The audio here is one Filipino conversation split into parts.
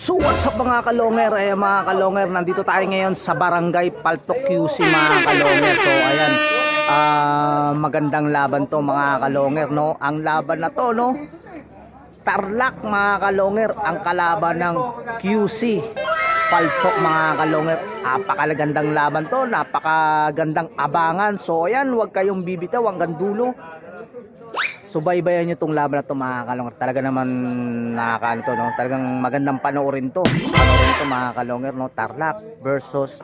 So what's up mga kalonger, mga kalonger, nandito tayo ngayon sa Barangay Paltok QC mga kalonger. So ayan, magandang laban to mga kalonger, no. Ang laban na to, no, Tarlac mga kalonger, ang kalaban ng QC Paltok mga kalonger. Napakagandang laban to, napakagandang abangan. So ayan, huwag kayong bibitaw hanggang dulo. Subaybayan nyo itong laban na ito mga kalonger. Talaga naman nakakaano to, no? Talagang magandang panoorin to. Panoorin to mga kalonger, no? Tarlac versus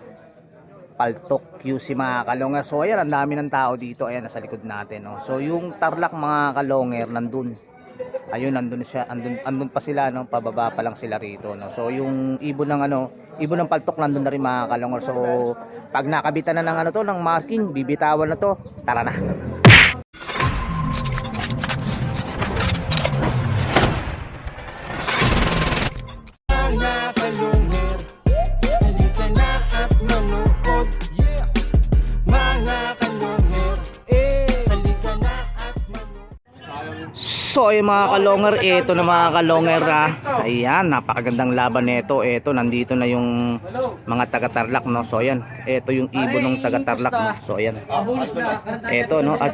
Paltok QC mga kalonger. So ayan, ang dami ng tao dito. Ayan, nasa likod natin, no? So yung Tarlac mga kalonger nandun. Ayun, nandun siya, andun pa sila, no? Pababa pa lang sila rito, no? So yung ibon ng ibon ng Paltok nandun na rin mga kalonger. So pag nakabitan na ng ng marking, bibitawan na to. Tara na. So ay mga kalonger, ito na mga kalonger, ayan, napakagandang laban nito. Ito, nandito na yung mga taga Tarlac, no. So ayan, ito yung ibon ng taga Tarlac, no. So ayan, ito, no, at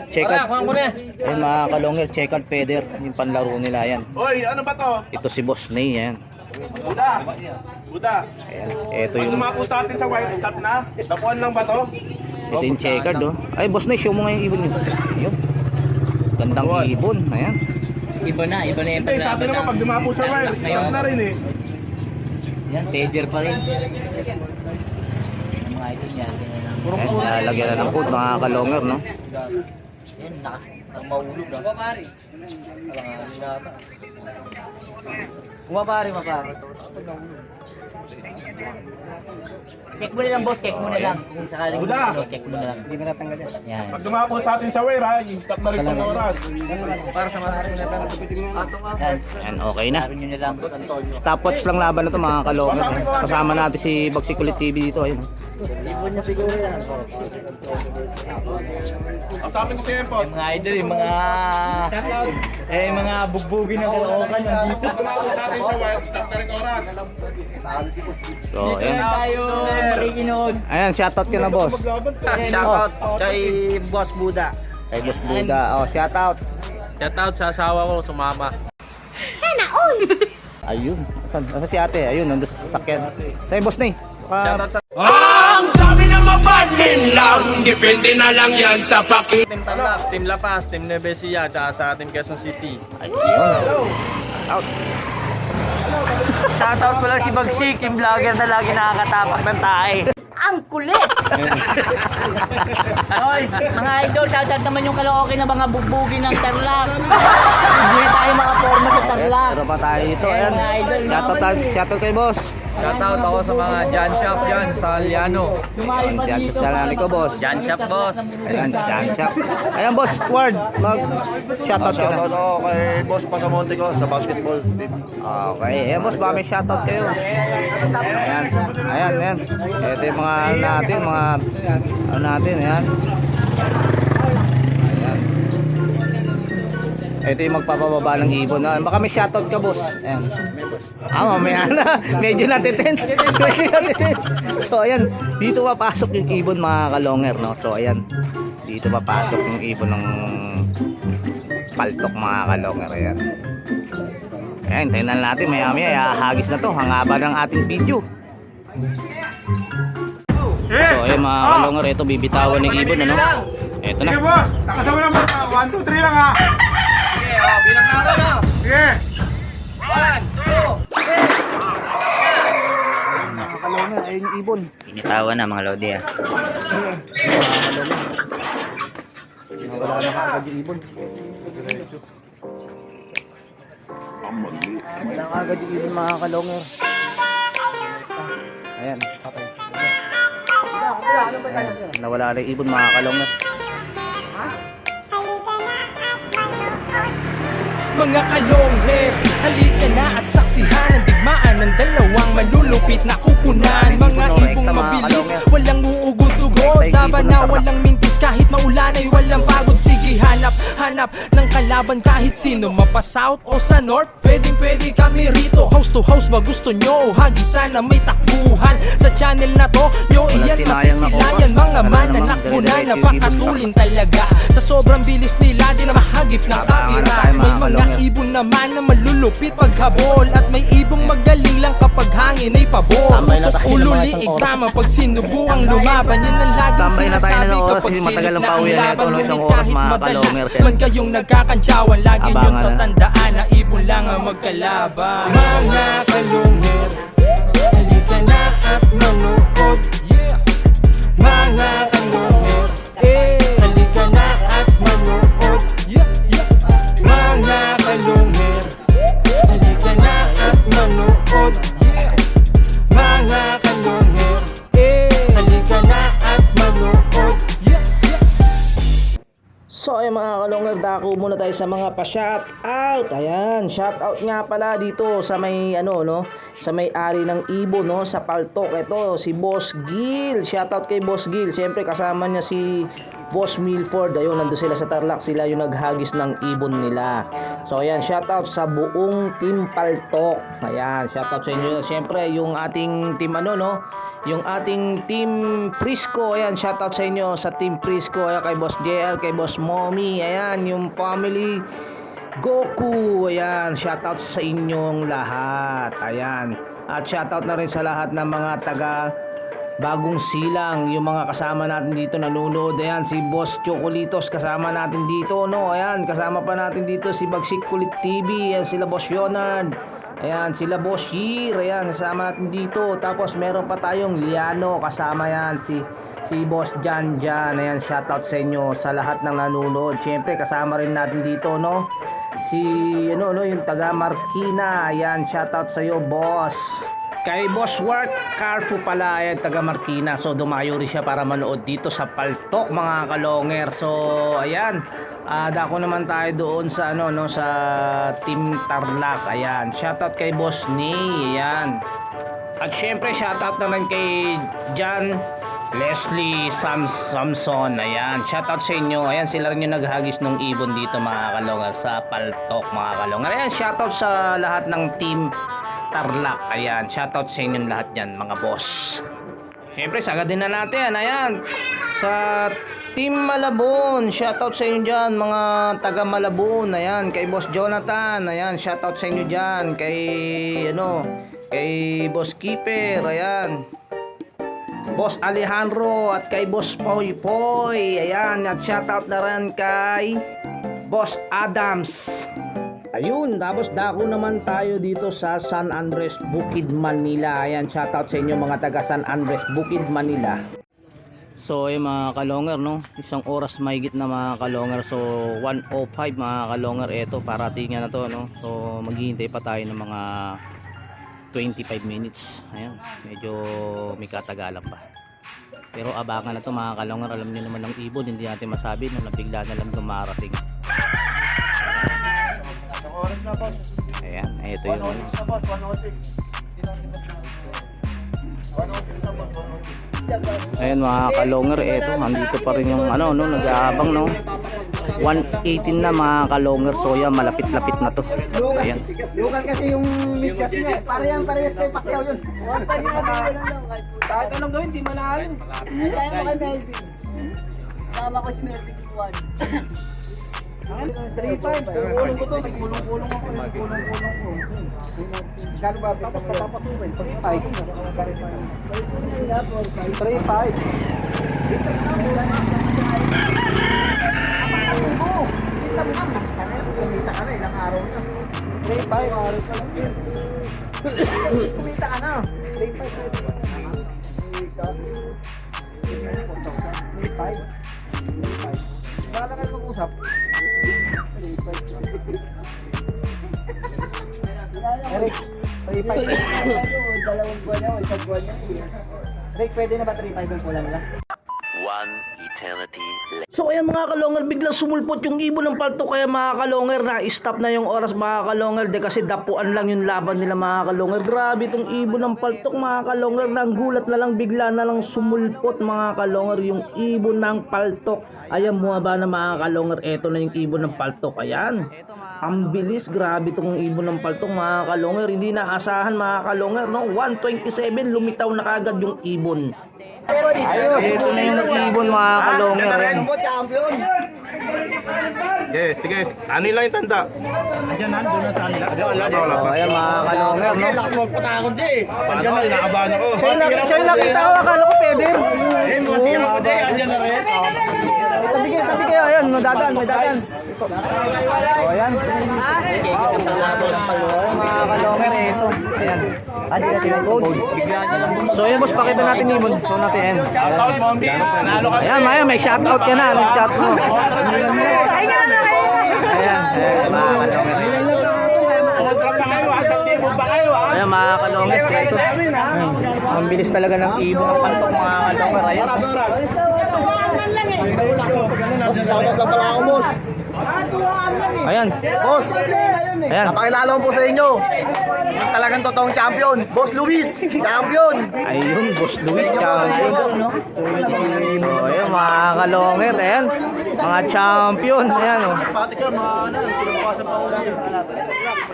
check out, ayan mga kalonger, check out feather, yung panlaro nila. Ayan, Oy, ano ba to? ito si Boss Ney, ayan. Buda. Ayan, ito Pag yung, tumapo sa atin sa white stop na, tapuan lang ba to? ito yung checkered, oh. Ay Boss Ney, show mo nga yung ibon nyo. Ayun, gandang ibon, ayan. Iba na yung Hindi, sa atin naman pag dumapo sa white stop na rin eh. Yan, pager pa rin. Mga ito yan. Ayan, lalagyan na ng food mga kalonger, no. Yan, mahulog na. Mapari. Alanganin nata. Mapari. Check mo na lang boss, check mo na lang. Kung sakaling Buda. check mo na lang. Hindi na natanggal yan. Yan. Pag dumapo sa atin sa white ha, i-stop na rin itong oras. Para sa mga ating natanggal. Yan. Ayan, okay na. Sabi nyo na lang. Stopwatch lang laban na to mga kalonger. Kasama natin si Bagsikulit TV dito. Ayun. Ibon niya siguro yan. Ang sabi ko tempo. Yung mga idol, yung mga bugbugin ng kalookan nandito. Pag dumapo sa atin sa white stop na rin oras. So, ayan. Tayo marikinood. Ayan, shoutout ka na, boss. Shoutout kay Boss Buda. Kay Boss Buda. Oh, shoutout. Shoutout sa asawa ko, sumama. Ayun. Nasa si ate? Ayun, nandun sa sasakyan. Sa'yo, boss Ney. Ang dami na mapanin lang, depende na lang yan sa paki. Team Tarlac, Team La Paz, Team Nevesia, tsaka sa ating Quezon City. Ayun. Shoutout. Shoutout ko lang si Bagsik, yung vlogger na lagi nakakatapak ng tae. Ang kulit! Oy, mga idol, shoutout naman yung kalaoke na mga bugbugin ng Tarlac. Hindi tayo makaporma sa Tarlac. Pero pa tayo dito. Ayan. Mga idol, Shoutout kay boss. Shoutout ako sa mga Jan Shop dyan sa Aliano. Ayan, dyan sa salani ko, boss. Jan Shop, boss. Ayan, Jan Shop. Ayan, boss, Ward. Shoutout ka na. Shoutout ako kay Boss Pasamonte ko sa basketball. Okay, ayan boss, baka may shoutout kayo. Ayan. Ito yung mga natin, natin, ayan. Ito yung magpapababa ng ibon. Baka may shoutout ka, boss. Ayan. Mamaya na. Medyo natitense. So, ayan. Dito papasok yung ibon mga kalonger, no? So, ayan. Dito papasok yung ibon ng Paltok mga kalonger. Ayan. Ayan, tingnan natin. Maya-maya, hagis na to. Hangaba ng ating video. Yes! So, ayan mga kalonger. Ito, bibitawan ng ibon, ano? Ito na. Sige boss, nakasama lang boss. 1, 2, 3 lang ha. Okay, bilang na ako na. Sige. 1, 2, Mga kalonger, ayun yung ibon. Binitawan na mga lodi ah. Wala na kaagad yung ibon. Wala kaagad yung ibon mga kalonger. Ayan. Ayan. Nawala na yung ibon mga kalonger. Mga kalongher, halika na at saksihan ang digmaan ng dalawang malulupit na kupunan. Mga ibong mabilis, walang uugod-ugod, laban na walang mintis kahit maulan ay walang pagod. Sige di hanap ng kalaban kahit sino, mapa-south o sa north, pwedeng pwede kami rito. House to house ba gusto nyo? Hagis sana may takbuhan sa channel na to, nyo iyan masisilayan. Mga mananak mo na napakatulin talaga, sa sobrang bilis nila di na mahagip ng kamera. May mga ibon naman na malulupit paghabol, at may ibong magaling lang kapag hangin ay pabor. Ulo liig tama pag sinubukang lumaban, yan ang laging sinasabi kapag silip na ang laban. Ngunit kahit madalas man kayong nagkakantsawan, lagi nyong tatandaan na ibon lang ang magkalaban. Mga kalungher, halika na at manood. Mga kalungher, halika na at manood. Mga kalungher, halika na at manood. Mga kalungher, halika na at manood. So ay mga kalongger, dako muna tayo sa mga pa-shout out. Ayan, shout out nga pala dito sa may sa may-ari ng ibon sa Paltok. Ito si Boss Gil. Shout out kay Boss Gil. Siyempre kasama niya si Boss Milford. Ayun, nandun sila sa Tarlac. Sila yung naghagis ng ibon nila. So ayan, shout out sa buong team Paltok. Ayan, shout out sa inyo. Siyempre yung ating team yung ating team Prisco. Ayan, shoutout sa inyo sa team Prisco. Ayan, kay Boss JL, kay Boss Mommy. Ayan, yung family Goku. Ayan, shoutout sa inyong lahat. Ayan, at shoutout na rin sa lahat ng mga taga Bagong Silang, yung mga kasama natin dito nanonood. Ayan, si Boss Chocolitos kasama natin dito, Ayan, kasama pa natin dito si Bagsik Kulit TV. Ayan, sila Boss Yonard. Ayan, sila Boss Yir. Ayan, kasama natin dito. Tapos meron pa tayong Liano, kasama yan si Boss Jan. Ayan, shoutout sa inyo sa lahat ng nanonood. Siyempre kasama rin natin dito, si yung taga Marikina. Ayan, shoutout sa iyo, boss. Kay Boss Work Carpo pala, ayan, taga Marikina. So dumayo rin siya para manood dito sa Paltok, mga kalonger. So ayan, dako naman tayo doon sa sa Team Tarlac. Ayan, shoutout kay Boss Ney. Ayan, at syempre shoutout naman kay John Leslie Samson. Ayan, shoutout sa inyo. Ayan, sila rin yung naghagis ng ibon dito, mga kalonger, sa Paltok, mga kalonger. Ayan, shoutout sa lahat ng Team Tarlac. Ayan, shoutout sa inyong lahat yan, mga boss. Siyempre, sagad din na natin. Ayan, sa Team Malabon, shoutout sa inyo dyan, mga taga Malabon. Ayan, kay Boss Jonathan. Ayan, shoutout sa inyo dyan. Kay kay Boss Keeper. Ayan, Boss Alejandro, at kay Boss Poy Poy. Ayan, at shoutout na rin kay Boss Adams. Ayun, tapos dako naman tayo dito sa San Andres, Bukid, Manila. Ayan, shoutout sa inyo mga taga San Andres, Bukid, Manila. So ay mga kalonger, isang oras mahigit na, mga kalonger. So 1:05, mga kalonger, eto paratingan na to, So maghihintay pa tayo ng mga 25 minutes. Ayan, medyo may katagalan pa. Pero abangan na to, mga kalonger. Alam niyo naman ng ibon, hindi natin masabi na bigla na lang dumarating. Ayan, ito yung ayan, mga kalonger, eto andito pa rin yung nag-aabang, 118 na, mga kalonger. So yan, malapit-lapit na to. Ayan, Lugan kasi yung midgas niya. Parehas kay Pacquiao yun. Kahit anong gawin, di manalo. Kaya mo kay Melvin. Tama ko si Melvin 1. 3-5. Kulong ko to. Kulong-kulong ako. Kulong-kulong ko. Gano'n ba? Tapos papapasukin. kumita ka na. 3-5. Wala na kayo mag-usap. Eric, 3-5. Dalawang buwan niya o isang buwan niya. Rick, pwede na ba 3-5 ang kulang lang? One eternity So ayan mga kalonger, biglang sumulpot yung ibon ng paltok, kaya mga kalonger na-stop na yung oras mga kalonger, de kasi dapuan lang yung laban nila mga kalonger. Grabe itong ibon ng paltok mga kalonger, nang gulat na lang, bigla na lang sumulpot mga kalonger yung ibon ng paltok. Ayan, bumaba na mga kalonger, eto na yung ibon ng paltok, ayan. Ang bilis, grabe itong ibon ng paltok mga kalonger, hindi na asahan mga kalonger, no? 127, lumitaw na kagad yung ibon. Ito na yung ibon mga kalonger. Ayan. Okay, sige. Ano lang yung tanda? So, ayan mga kalonger, no? Paano? Inakabahan ako. Siya yung nakita ko, akala ko pwede. Tabi kayo, ayan, may dadaan. O, ayan. Mga kalonger, ito. Ayan. Code. So, ayan boss, pakita natin yung ibon. So, natin, ayan. Shoutout, Mombi. Nanalo ka. Ayan, may shoutout ka na. Nag-chat mo. Ayan, mga kalonger. Ayan, mga kalonger. Ito. Ang bilis talaga ng ibon ng paltok, mga kalonger. Ayan. Ayan, boss. Ayan. Napakilala ko po sa inyo. Yung talagang totoong champion. Boss Luis, champion. Ayun, Boss Luis, champion. Oh, ayan, mga kalonger. Ayan, mga champion. Ayan, oh. Pati ka, sinubukasan pa ulit.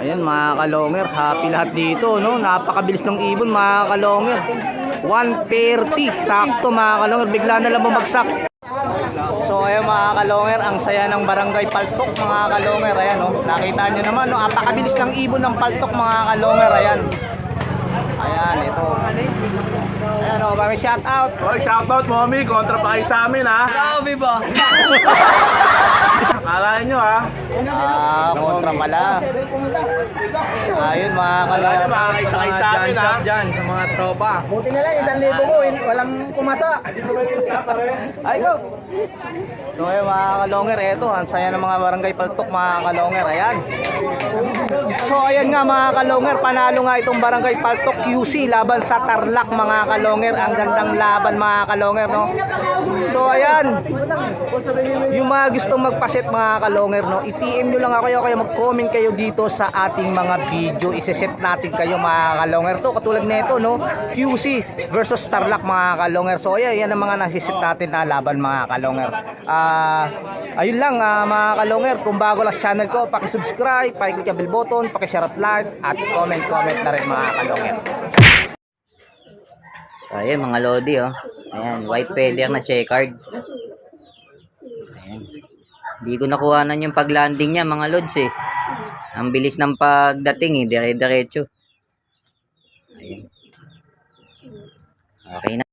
Ayan, mga kalonger. Happy lahat dito, no? Napakabilis ng ibon, mga kalonger. 130. Sakto, mga kalonger. Bigla na lang bumagsak. So ayan mga kalonger, ang saya ng barangay Paltok mga kalonger. Ayan, oh. Nakita nyo naman, no? Napakabilis ng ibon ng Paltok mga kalonger. Ayan. Ayan, ito. Ayan, oh, may shout out. Hoy, shoutout, Mommy. Kontra pa kayo sa amin, ha? Grabe ba? Akalain nyo, ha? Kontra pala. Ayun mga kalonger. Akalain, makakaisa sa amin, ha? Dyan, sa mga tropa. Buti na lang, 1,000 ko, walang kumasa. Ay, go! So ayun mga kalonger, eto, ang saya ng mga barangay Paltok mga kalonger. Ayan. So ayan nga mga kalonger, panalo nga itong barangay Paltok QC laban sa Tarlac mga kalonger. Ang gandang laban mga kalonger, no? So ayan, yung mga gustong magpaset mga kalonger, no, i-PM nyo lang ako, kaya mag-comment kayo dito sa ating mga video. Iseset natin kayo mga kalonger. To katulad nito, no, QC versus Tarlac mga kalonger. So ayan, yan ang mga nasiset natin na laban mga kalonger. Ayun lang mga kalonger, kung bago lang sa channel ko, paki-subscribe, paki-click ang bell button, paki-share at like, at comment na rin mga kalonger. So, ayan mga lodi, oh. Ayan, white feather na checkered. Ayan. Hindi ko nakuhanan yung pag-landing niya, mga lods, eh. Ang bilis ng pagdating, eh. Dire-diretso. Ayan. Okay na.